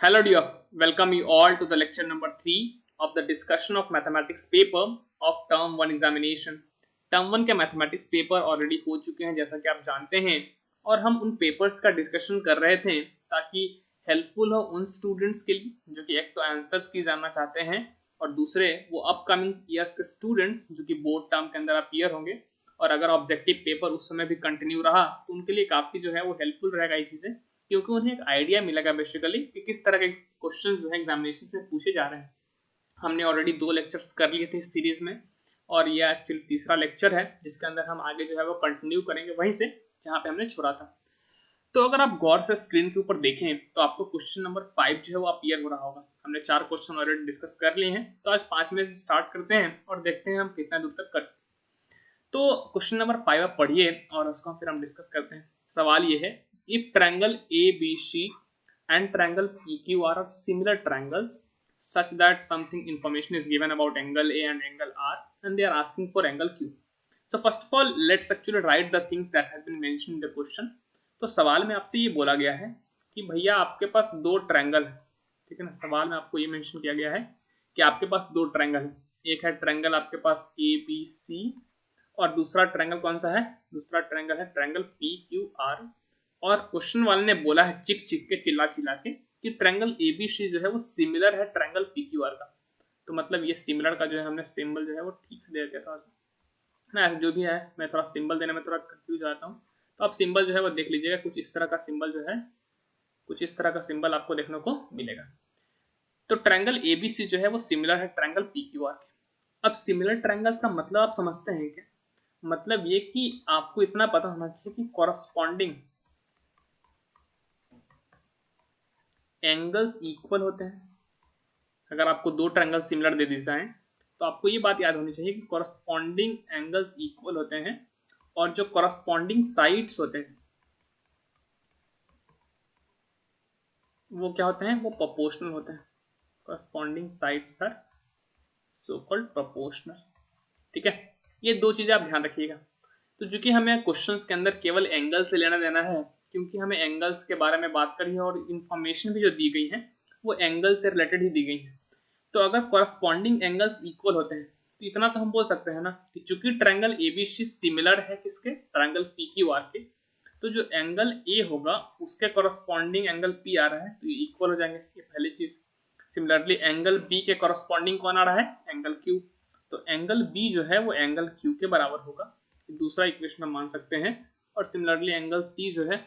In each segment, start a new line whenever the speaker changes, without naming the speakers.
Hello dear, welcome you all to the lecture number 3 of the discussion of mathematics paper of term 1 examination. Term 1 के mathematics paper already हो चुके हैं जैसा कि आप जानते हैं, और हम उन पेपर्स का डिस्कशन कर रहे थे ताकि हेल्पफुल हो उन स्टूडेंट्स के लिए जो कि एक तो आंसर्स की जानना चाहते हैं और दूसरे वो अपकमिंग ईयर्स के स्टूडेंट्स जो कि बोर्ड टर्म के अंदर अपीयर होंगे, और अगर ऑब्जेक्टिव पेपर उस समय भी कंटिन्यू रहा तो उनके लिए काफ़ी जो है वो हेल्पफुल रहेगा ये चीज़ें, क्योंकि उन्हें एक आइडिया मिलेगा बेसिकली कि किस तरह के क्वेश्चंस जो है एग्जामिनेशन में पूछे जा रहे हैं। हमने ऑलरेडी 2 लेक्चर्स कर लिए थे इस सीरीज में, और ये एक्चुअली तीसरा लेक्चर है जिसके अंदर हम आगे जो है वो कंटिन्यू करेंगे वहीं से जहाँ पे हमने छोड़ा था। तो अगर आप गौर से स्क्रीन के ऊपर देखें तो आपको क्वेश्चन नंबर 5 जो है वो अपीयर हो रहा होगा। हमने 4 क्वेश्चन ऑलरेडी डिस्कस कर लिए हैं, तो आज 5 में से स्टार्ट करते हैं और देखते हैं हम कितना दूर तक कर सकते हैं। तो क्वेश्चन नंबर 5 आप पढ़िए और उसको फिर हम डिस्कस करते हैं। सवाल ये है, if triangle ABC and triangle PQR are similar triangles such that something information is given about angle A and angle R and they are asking for angle Q. So first of all let's actually write the things that have been mentioned in the question. तो सवाल में आपसे ये बोला गया है कि भैया आपके पास 2 ट्रायंगल है, ठीक है ना। सवाल में आपको ये मेंशन किया गया है कि आपके पास 2 ट्रायंगल है। एक है ट्रायंगल आपके पास ABC और दूसरा ट्रायंगल कौन सा है? दूसरा ट्रायंगल है ट्रायंगल PQR। और क्वेश्चन वाले ने बोला है चिक चिक के चिल्ला चिल्ला के कि ट्रायंगल एबीसी जो है वो सिमिलर है ट्रायंगल पीक्यूआर का। तो मतलब ये सिमिलर का जो है हमने सिंबल जो है वो ठीक से दे दिया थोड़ा सा ना, जो भी है मैं थोड़ा सिंबल देने में थोड़ा कंफ्यूज हो जाता हूँ। तो आप सिंबल जो है वो देख लीजिएगा, कुछ इस तरह का सिंबल जो है, कुछ इस तरह का सिंबल आपको देखने को मिलेगा। तो ट्रायंगल एबीसी जो है वो सिमिलर है ट्रायंगल पीक्यूआर के। अब सिमिलर ट्रायंगल्स का मतलब आप समझते हैं क्या? मतलब ये कि आपको इतना पता होना चाहिए कि कॉरस्पॉन्डिंग एंगल्स इक्वल होते हैं। अगर आपको 2 ट्रायंगल सिमिलर दे दी जाए तो आपको ये बात याद होनी चाहिए कि कॉरस्पॉन्डिंग एंगल्स इक्वल होते हैं, और जो कॉरस्पॉन्डिंग साइड्स होते हैं वो क्या होते हैं? वो प्रोपोर्शनल होते हैं। Corresponding sides are so called proportional, ठीक है। ये 2 चीजें आप ध्यान रखिएगा। तो जो कि हमें क्वेश्चंस के अंदर केवल एंगल से लेना देना है, क्योंकि हमें एंगल्स के बारे में बात करी है और इंफॉर्मेशन भी जो दी गई है वो एंगल से रिलेटेड ही दी गई है। तो अगर कॉरस्पॉन्डिंग एंगल्स इक्वल होते हैं तो इतना तो हम बोल सकते हैं ना कि चूंकि ट्रायंगल एबीसी सिमिलर है किसके? ट्रायंगल पीक्यूआर के, तो जो एंगल ए होगा उसके कॉरस्पॉन्डिंग एंगल पी आ रहा है तो ये इक्वल हो जाएंगे, ये पहली चीज। सिमिलरली एंगल बी के कॉरस्पॉन्डिंग कौन आ रहा है? Angle Q. तो एंगल बी जो है वो एंगल क्यू के बराबर होगा, दूसरा इक्वेशन हम मान सकते हैं। और सिमिलरली एंगल सी जो है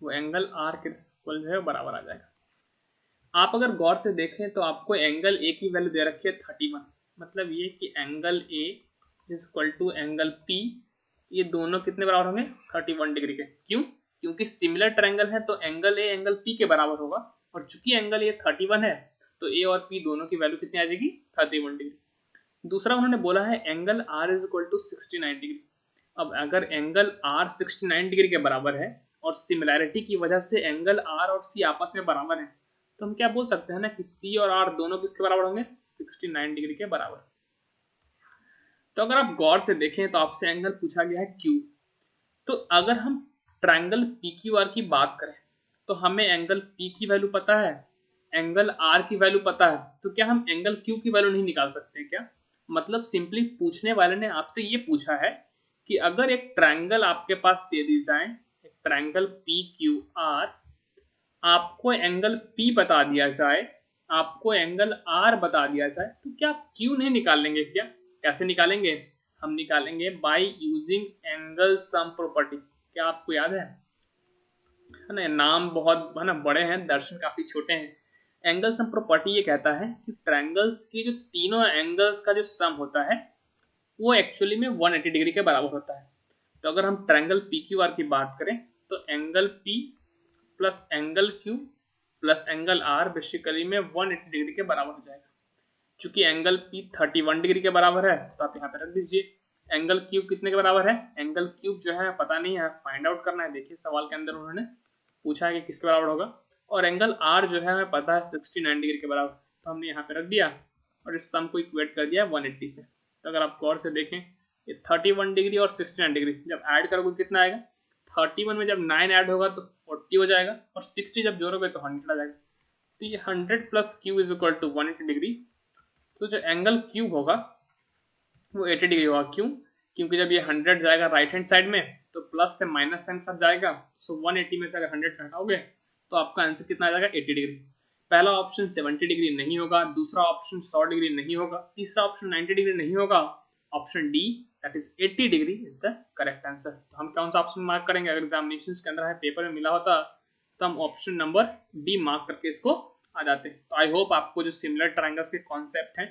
वो एंगल आर के इक्वल जो है बराबर आ जाएगा। आप अगर गौर से देखें तो आपको एंगल ए की वैल्यू दे रखी है 31। मतलब ये कि angle A is equal to angle P, ये दोनों कितने बराबर होंगे? 31 डिग्री के। क्यों? क्योंकि सिमिलर ट्रायंगल है तो एंगल ए एंगल पी के बराबर होगा, और चूंकि एंगल ए 31 है तो ए और पी दोनों की वैल्यू कितनी आ जाएगी? 31 डिग्री। दूसरा उन्होंने बोला है angle R is equal to 69 degree. अब अगर एंगल आर 69 डिग्री के बराबर है और सिमिलैरिटी की वजह से एंगल आर और सी आपस में बराबर है, तो हम क्या बोल सकते हैं ना कि सी और आर दोनों किसके बराबर होंगे? 69 डिग्री के बराबर। तो अगर आप गौर से देखें तो आपसे एंगल पूछा गया है क्यू। तो अगर हम ट्रायंगल पी क्यू आर की बात करें तो हमें एंगल पी की वैल्यू पता है, एंगल आर की वैल्यू पता है, तो क्या हम एंगल क्यू की वैल्यू नहीं निकाल सकते क्या? मतलब सिंपली पूछने वाले ने आपसे ये पूछा है कि अगर एक ट्रायंगल आपके पास दे दी जाए, एक ट्रायंगल पी क्यू आर, आपको एंगल P बता दिया जाए, आपको एंगल R बता दिया जाए, तो क्या आप Q नहीं निकाल लेंगे क्या? कैसे निकालेंगे? हम निकालेंगे by using angle sum property. क्या आपको याद है ना? नाम बहुत है ना बड़े हैं, दर्शन काफी छोटे हैं। एंगल सम प्रॉपर्टी ये कहता है कि ट्रायंगल्स की जो तीनों एंगल्स का जो सम होता है वो एक्चुअली में 180 डिग्री के बराबर होता है। तो अगर हम ट्रायंगल PQR की बात करें तो angle P plus angle Q plus angle R basically में 180 डिग्री के बराबर हो जाएगा। चूंकि एंगल P 31 डिग्री के बराबर है तो आप यहाँ पे रख दीजिए। एंगल Q कितने के बराबर है? एंगल क्यूब जो है पता नहीं है, फाइंड आउट करना है। देखिए सवाल के अंदर उन्होंने पूछा है कि किसके बराबर होगा, और एंगल R जो है हमें पता है 69 डिग्री के बराबर, तो हमने यहाँ पे रख दिया और इस सम को इक्वेट कर दिया 180 से। तो अगर आप गौर से देखें ये 31 डिग्री और 69 डिग्री जब ऐड करोगे कितना आएगा? 31 में जब 9 ऐड होगा तो 40 हो जाएगा, और 60 जब जोड़ोगे तो 100 आ जाएगा। तो ये 100 plus Q is equal to 180 degree. तो जो एंगल क्यूब होगा वो 80 डिग्री होगा। क्यों? क्योंकि जब ये 100 जाएगा राइट हैंड साइड में तो प्लस से माइनस साइन सब जाएगा। सो 180 में से अगर 100 हटाओगे तो आपका आंसर कितना आ जाएगा? 80 डिग्री। पहला ऑप्शन 70 डिग्री नहीं होगा, दूसरा ऑप्शन 100 डिग्री नहीं होगा, तीसरा ऑप्शन 90 डिग्री नहीं होगा। Option D that is 80 degree is the correct answer. तो हम कौन सा ऑप्शन मार्क करेंगे? अगर एग्जामिनेशन के अंदर है, पेपर में मिला होता तो हम ऑप्शन नंबर डी मार्क करके इसको आ जाते। तो आई होप आपको जो सिमिलर ट्रायंगल्स के कॉन्सेप्ट हैं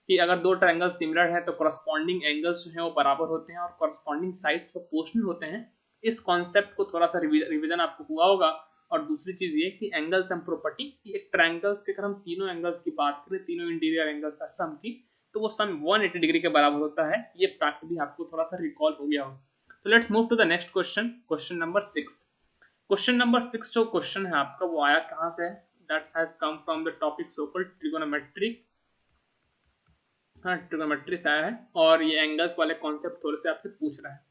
कि अगर दो ट्रायंगल सिमिलर है तो कॉरस्पॉन्डिंग एंगल्स जो है वो बराबर होते हैं और कॉरस्पॉन्डिंग साइड्स प्रोपोर्शनल होते हैं, इस कॉन्सेप्ट को थोड़ा सा रिवीजन आपको हुआ होगा। और दूसरी चीज ये कि एंगल सम प्रॉपर्टी, एक ट्रायंगल्स के अगर हम तीनों एंगल्स की बात करें, तीनों इंटीरियर एंगल्स का सम की, तो वो सम 180 डिग्री के बराबर होता है। ये फैक्ट भी आपको थोड़ा सा रिकॉल हो गया होगा। तो let's move to the next question, question number 6। Question number 6 जो क्वेश्चन है आपका वो आया कहां से? That has come from the topic so called trigonometry. हाँ, ट्रिगोनोमेट्री से आया है और ये एंगल्स वाले कॉन्सेप्ट थोड़े से आपसे पूछ रहा है।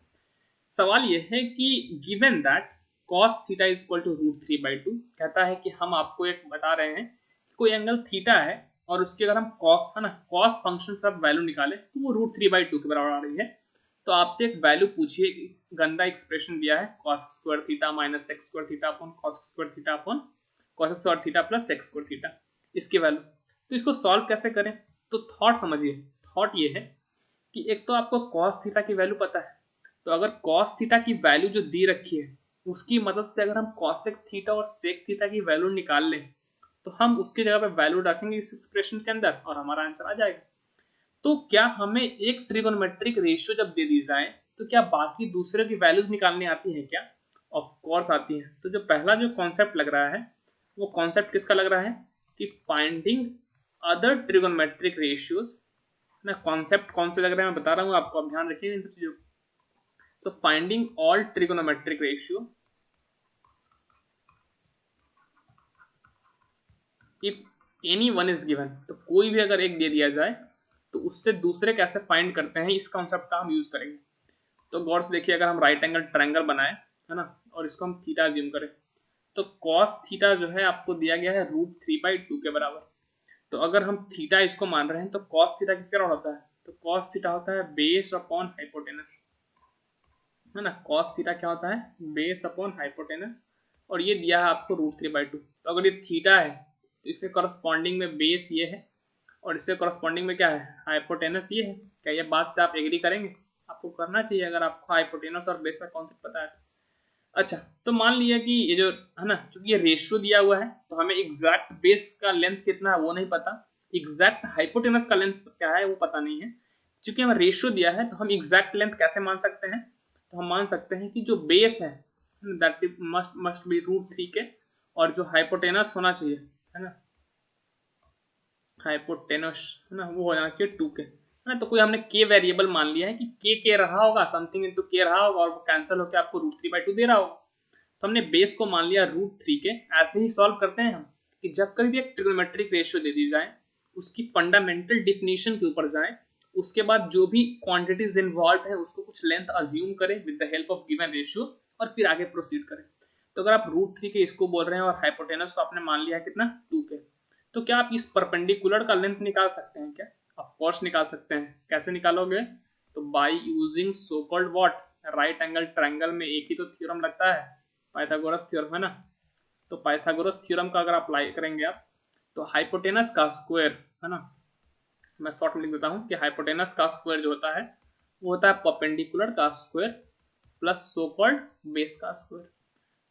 सवाल ये है कि given that cos theta is equal to √3/2, कहता है कि हम आपको एक बता रहे हैं कि कोई एंगल थीटा है और उसके अगर हम cos है ना, cos फंक्शन से आप वैल्यू निकाले तो वो √3/2 के बराबर आ रही है। तो आपसे एक वैल्यू पूछिए, गंदा एक्सप्रेशन दिया है cos square theta minus sex square theta upon cos square theta upon cos square theta plus sex square theta, इसकी वैल्यू। तो इसको सॉल्व कैसे करें? तो थॉट समझिए। थॉट ये है कि एक तो आपको cos थीटा की वैल्यू पता है, तो अगर cos थीटा की वैल्यू जो दी रखी है उसकी मदद से अगर हम cosec थीटा और sec थीटा की वैल्यू निकाल लें तो हम उसकी जगह पे वैल्यू रखेंगे इस एक्सप्रेशन के अंदर और हमारा आंसर आ जाएगा। तो क्या हमें एक ट्रिगोनोमेट्रिक रेशियो जब दे दी जाए तो क्या बाकी दूसरे की वैल्यूज निकालनी आती है क्या? ऑफ कोर्स आती है। तो जो पहला जो कॉन्सेप्ट लग रहा है वो कॉन्सेप्ट किसका लग रहा है कि फाइंडिंग अदर ट्रिगोनोमेट्रिक रेशियोज ना। कॉन्सेप्ट कौन से लग रहे हैं मैं बता रहा हूँ आपको, आप ध्यान रखिए इन सब चीजों। So finding all trigonometric ratio if any one is given, तो कोई भी अगर एक दे दिया जाए तो उससे दूसरे कैसे फाइंड करते हैं, इस कॉन्सेप्ट का हम यूज करेंगे। तो गौर से देखिए, अगर हम राइट एंगल ट्रायंगल बनाए है ना और इसको हम थीटा अज्यूम करें तो cos थीटा जो है आपको दिया गया है √3/2 के बराबर। तो अगर हम थीटा इसको मान रहे हैं तो cos थीटा किसके बराबर होता है? तो cos थीटा होता है बेस अपॉन हाइपोटेनस, है ना। cos थीटा क्या होता है? Base upon hypotenuse. और ये दिया है आपको √3/2। तो अगर ये थीटा है तो इससे करस्पॉन्डिंग में बेस ये है और इससे करस्पॉन्डिंग में क्या है? हाइपोटेनस ये है। क्या ये बात से आप एग्री करेंगे? आपको करना चाहिए अगर आपको हाइपोटेनस और बेस का कॉन्सेप्ट पता है। अच्छा, तो मान लिया कि ये जो है ना, चूंकि ये रेशियो दिया हुआ है तो हमें एग्जैक्ट बेस का लेंथ कितना है वो नहीं पता, एग्जैक्ट हाइपोटेनस का लेंथ क्या है वो पता नहीं है। चूंकि हमें रेशियो दिया है तो हम एग्जैक्ट लेंथ कैसे मान सकते हैं? तो हम मान सकते हैं कि जो बेस है दैट मस्ट बी √3 के, और जो हाइपोटेनस होना चाहिए है ना, हाइपोटेनस है ना, वो हो जाना चाहिए 2 के, है ना। तो कोई हमने के वेरिएबल मान लिया है कि के रहा होगा, समथिंग इनटू के रहा होगा और वो कैंसिल होकर आपको √3/2 दे रहा होगा। तो हमने बेस को मान लिया √3 के। ऐसे ही सॉल्व करते हैं हम कि जब कभी भी एक ट्रिगोनोमेट्रिक रेशियो दे दी जाए उसकी फंडामेंटल डिफिनीशन के ऊपर जाए, उसके बाद जो भी क्वांटिटीज इन्वॉल्व है उसको कुछ लेंथ अज्यूम करें with the help of given ratio और फिर आगे प्रोसीड करें। तो अगर आप √3 के इसको बोल रहे हैं और हाइपोटेनस को आपने मान लिया कितना? 2 के, तो क्या आप इस परपेंडिकुलर का लेंथ निकाल सकते हैं क्या? ऑफ कोर्स निकाल सकते हैं। कैसे निकालोगे? तो by using so called what, right angle triangle में एक ही तो थ्योरम लगता है, पाइथागोरस थ्योरम, है ना। तो पाइथागोरस थ्योरम का अगर अप्लाई करेंगे आप तो हाइपोटेनस का स्क्वायर, है ना, मैं शॉर्ट में लिख देता हूं कि हाइपोटेनस का स्क्वायर जो होता है वो होता है परपेंडिकुलर का square plus so called base का स्क्वायर।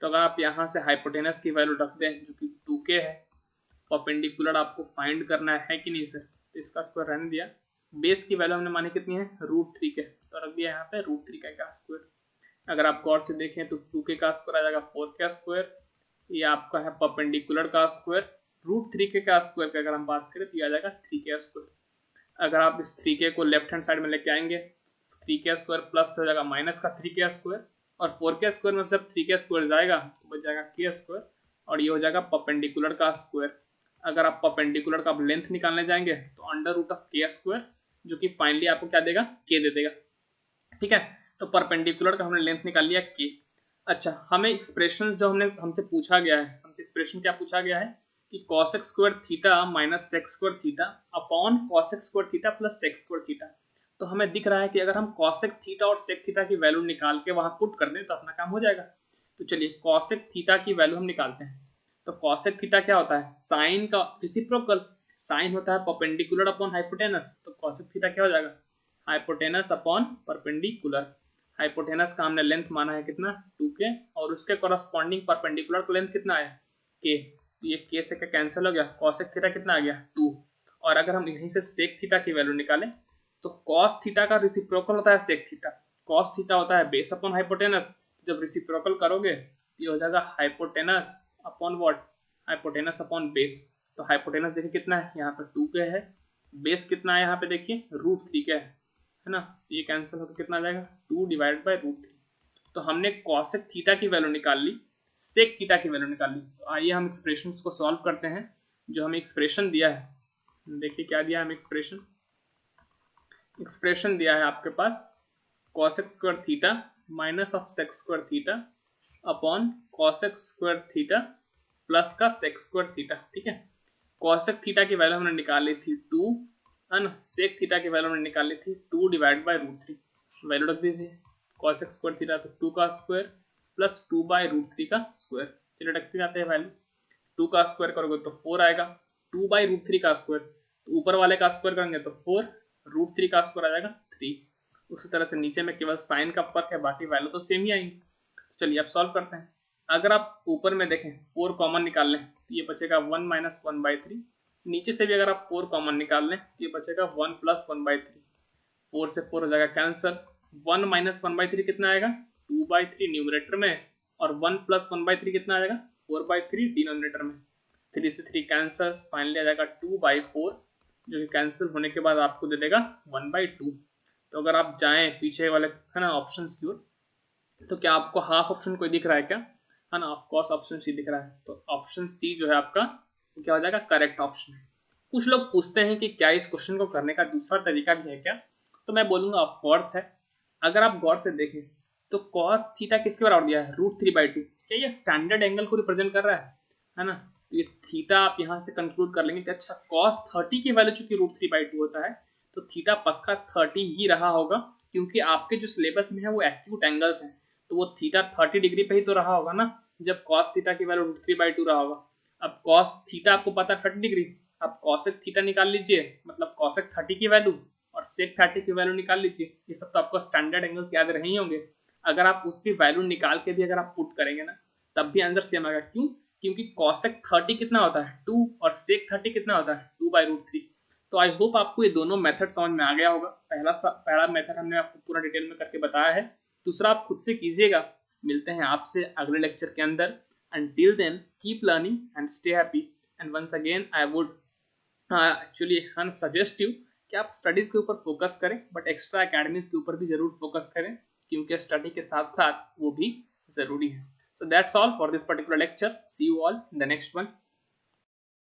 तो अगर आप यहाँ से हाइपोटेनस की वैल्यू रख दें जो कि 2k है, परपेंडिकुलर आपको फाइंड करना है कि नहीं सर, तो इसका स्क्वायर रहने दिया। बेस की वैल्यू हमने मानी कितनी है? √3 के, तो रख दिया यहाँ पे √3 का स्क्वायर। अगर आप गौर से देखें तो 2k का स्क्वायर आ जाएगा 4k स्क्वायर, ये आपका है परपेंडिकुलर का स्क्वायर। √3k का स्क्वायर की अगर हम बात करें तो ये आ जाएगा 3k स्क्वायर। अगर आप इस 3k को लेफ्ट हैंड साइड में लेके आएंगे 3k स्क्वायर प्लस हो जाएगा माइनस का 3k स्क्वायर, और 4k स्क्वायर में जब 3k स्क्वायर जाएगा तो बच जाएगा k स्क्वायर, और ये हो जाएगा परपेंडिकुलर का स्क्वायर। अगर आप परपेंडिकुलर का लेंथ निकालने जाएंगे तो √k स्क्वायर, जो कि फाइनली आपको क्या देगा? k दे देगा। ठीक है, तो परपेंडिकुलर का हमने लेंथ निकाल लिया k। अच्छा, हमें एक्सप्रेशन जो हमसे पूछा गया है, हमसे एक्सप्रेशन क्या पूछा गया है कि cos x square theta minus sec square theta upon cos x square theta plus sec square theta. तो हमें दिख रहा है कि अगर हम cos x थीटा और sec थीटा की वैल्यू निकाल के वहां पुट कर दें तो अपना काम हो जाएगा। तो चलिए cos x थीटा की वैल्यू हम निकालते हैं। तो cos x थीटा क्या होता है, साइन का रेसिप्रोकल, साइन होता है परपेंडिकुलर अपॉन हाइपोटेनस। तो cos x थीटा क्या हो जाएगा, हाइपोटेनस अपॉन परपेंडिकुलर। हाइपोटेनस का हमने लेंथ माना है कितना 2k और उसके कॉरस्पॉन्डिंग परपेंडिकुलर का लेंथ कितना है k। तो ये k से कैंसिल हो गया, cos x थीटा कितना आ गया 2। और अगर हम यहीं से sec थीटा की वैल्यू निकालें तो cos थीटा का रेसिप्रोकल होता है sec थीटा, cos थीटा होता है बेस अपॉन हाइपोटेनस। जब रेसिप्रोकल करोगे तो ये हो जाएगा hypotenuse upon what, hypotenuse upon base. तो हाइपोटेनस देखिए कितना है, यहाँ पे 2k है, बेस कितना है यहाँ पे देखिए √3 का है ना। तो ये कैंसिल होकर कितना आ जाएगा 2 डिवाइड बाई √3। तो हमने cos थीटा की वैल्यू निकाल ली, sec थीटा की वैल्यू निकाल ली। तो आइए हम एक्सप्रेशंस को सॉल्व करते हैं। जो हमें एक्सप्रेशन दिया है, देखिए क्या दिया है हमें एक्सप्रेशन दिया है आपके पास cos x square theta minus of sec square theta upon cos x square theta plus का sec स्क्वायर थीटा। ठीक है, cos x थीटा की वैल्यू हमने निकाली थी 2 है ना, sec थीटा की वैल्यू हमने निकाली थी 2 डिवाइड बाई √3। वैल्यू रख दीजिए, cos x स्क्वायर थीटा तो 2 का स्क्वायर प्लस 2 बाई √3 का स्क्वायर। चलिए रखते जाते हैं वैल्यू, 2 का स्क्वायर करोगे तो 4 आएगा, 2 बाई √3 का स्क्वायर तो ऊपर वाले का स्क्वायर करेंगे तो 4, √3 का स्क्वायर आ जाएगा 3। उसी तरह से नीचे में केवल साइन का फर्क है, बाकी वैल्यू तो सेम ही आएंगी। चलिए अब सॉल्व करते हैं। अगर आप ऊपर में देखें 4 कॉमन निकाल लें तो ये बचेगा 1 माइनस 1/3। नीचे से भी अगर आप 4 कॉमन निकाल लें तो ये बचेगा 1 प्लस 1/3। 4 से 4 हो जाएगा कैंसर, 1 माइनस 1/3 कितना आएगा 2/3 न्यूमरेटर में, और 1 प्लस 1/3 कितना आ जाएगा 4/3 डिनोमिनेटर में। 3 से 3 कैंसर, फाइनली आ जाएगा 2/4 जो कि कैंसिल होने के बाद आपको दे देगा 1/2। तो अगर आप जाएं पीछे वाले है ना ऑप्शंस की ओर, तो क्या आपको हाफ ऑप्शन कोई दिख रहा है क्या, है ना, ऑफ कोर्स ऑप्शन सी दिख रहा है। तो ऑप्शन सी जो है आपका वो क्या हो जाएगा करेक्ट ऑप्शन है। कुछ लोग पूछते हैं कि क्या इस क्वेश्चन को करने का दूसरा तरीका भी है क्या, तो मैं बोलूंगा ऑफ कोर्स है। अगर आप गौर से देखें तो cos थीटा किसके बराबर दिया है √3/2। क्या ये स्टैंडर्ड एंगल को रिप्रेजेंट कर रहा है ना। तो ये थीटा आप यहाँ से कंक्लूड कर लेंगे कि अच्छा cos 30 की वैल्यू चूंकि √3/2 होता है तो थीटा पक्का 30 ही रहा होगा, क्योंकि आपके जो सिलेबस में है वो एक्यूट एंगल्स हैं, तो वो थीटा 30 डिग्री पे ही तो रहा होगा ना जब cos थीटा की वैल्यू √3/2 रहा होगा। अब cos थीटा आपको पता है 30 डिग्री, अब cosec थीटा निकाल लीजिए, मतलब cosec 30 की वैल्यू और sec 30 की वैल्यू निकाल लीजिए। ये सब तो आपको स्टैंडर्ड एंगल्स याद रहे ही होंगे। अगर आप उसकी वैल्यू निकाल के भी अगर आप पुट करेंगे ना तब भी आंसर सेम आएगा। क्यों, क्योंकि cosec 30 कितना होता है 2 और sec 30 कितना होता है 2/√3। तो आई होप आपको ये दोनों मेथड समझ में आ गया होगा। पहला मेथड हमने आपको पूरा डिटेल में करके बताया है, दूसरा आप खुद से कीजिएगा। मिलते हैं आपसे अगले लेक्चर के अंदर। Until then, keep learning and stay happy. And once again, I would actually suggest you कि आप स्टडीज के ऊपर फोकस करें, बट एक्स्ट्रा एकेडमीज के ऊपर भी जरूर फोकस करें, क्योंकि स्टडी के साथ साथ वो भी जरूरी है। So that's all for this particular lecture. See you all in the next one.